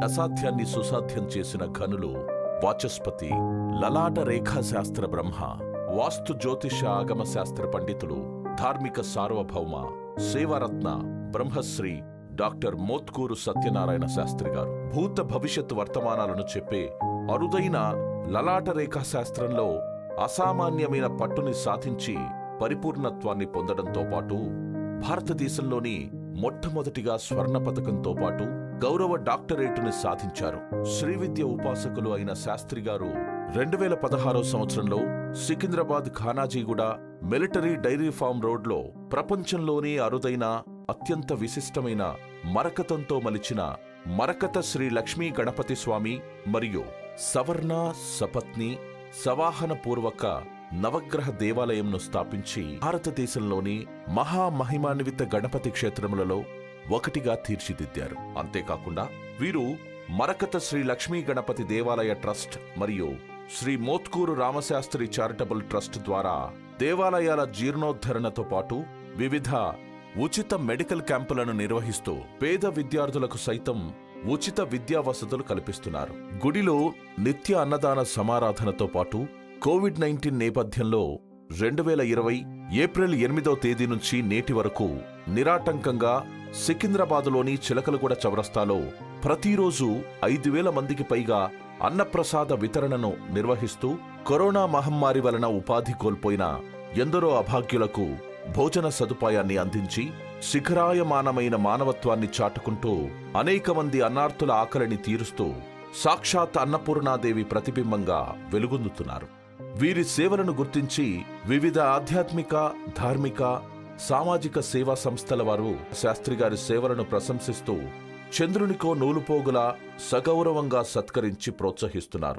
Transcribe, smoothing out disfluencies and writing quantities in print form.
అసాధ్యాన్ని సుసాధ్యం చేసిన ఘనులు వాచస్పతి, లలాట రేఖాశాస్త్ర బ్రహ్మ, వాస్తు జ్యోతిష ఆగమ శాస్త్ర పండితులు, ధార్మిక సార్వభౌమ, సేవారత్న బ్రహ్మశ్రీ డాక్టర్ మోత్కూరు సత్యనారాయణ శాస్త్రి గారు. భూత భవిష్యత్ వర్తమానాలను చెప్పే అరుదైన లలాట రేఖాశాస్త్రంలో అసామాన్యమైన పట్టుని సాధించి పరిపూర్ణత్వాన్ని పొందడంతో పాటు భారతదేశంలోని మొట్టమొదటిగా స్వర్ణ పతకంతో పాటు గౌరవ డాక్టరేటుని సాధించారు. శ్రీవిద్య ఉపాసకులు అయిన శాస్త్రి గారు 2016 సంవత్సరంలో సికింద్రాబాద్ ఖానాజీగూడ మిలిటరీ డైరీ ఫార్మ్ రోడ్లో ప్రపంచంలోనే అరుదైన అత్యంత విశిష్టమైన మరకతంతో మలిచిన మరకత శ్రీ లక్ష్మీ గణపతి స్వామి మరియు సవర్ణ సపత్ని సవాహన పూర్వక నవగ్రహ దేవాలయంను స్థాపించి భారతదేశంలోని మహామహిమాన్విత గణపతి క్షేత్రములలో ఒకటిగా తీర్చిదిద్దారు. అంతేకాకుండా వీరు మరకత శ్రీ లక్ష్మీ గణపతి దేవాలయ ట్రస్ట్ మరియు శ్రీ మోత్కూరు రామశాస్త్రి చారిటబుల్ ట్రస్ట్ ద్వారా దేవాలయాల జీర్ణోద్ధరణతో పాటు వివిధ ఉచిత మెడికల్ క్యాంపులను నిర్వహిస్తూ పేద విద్యార్థులకు సైతం ఉచిత విద్యా వసతులు కల్పిస్తున్నారు. గుడిలో నిత్య అన్నదాన సమారాధనతో పాటు కోవిడ్-19 నేపథ్యంలో 2020 ఏప్రిల్ 8వ తేదీ నుంచి నేటి వరకు నిరాటంకంగా సికింద్రాబాదులోని చిలకలగూడ చౌరస్తాలో ప్రతిరోజు 5,000 మందికి పైగా అన్నప్రసాద వితరణను నిర్వహిస్తూ కరోనా మహమ్మారి వలన ఉపాధి కోల్పోయిన ఎందరో అభాగ్యులకు భోజన సదుపాయాన్ని అందించి శిఖరాయమానమైన మానవత్వాన్ని చాటుకుంటూ అనేక మంది అన్నార్తుల ఆకలిని తీరుస్తూ సాక్షాత్ అన్నపూర్ణాదేవి ప్రతిబింబంగా వెలుగొందుతున్నారు. వీరి సేవలను గుర్తించి వివిధ ఆధ్యాత్మిక, ధార్మిక, సామాజిక సేవా సంస్థల వారు శాస్త్రిగారి సేవలను ప్రశంసిస్తూ చంద్రునికో నూలుపోగులా సగౌరవంగా సత్కరించి ప్రోత్సహిస్తున్నారు.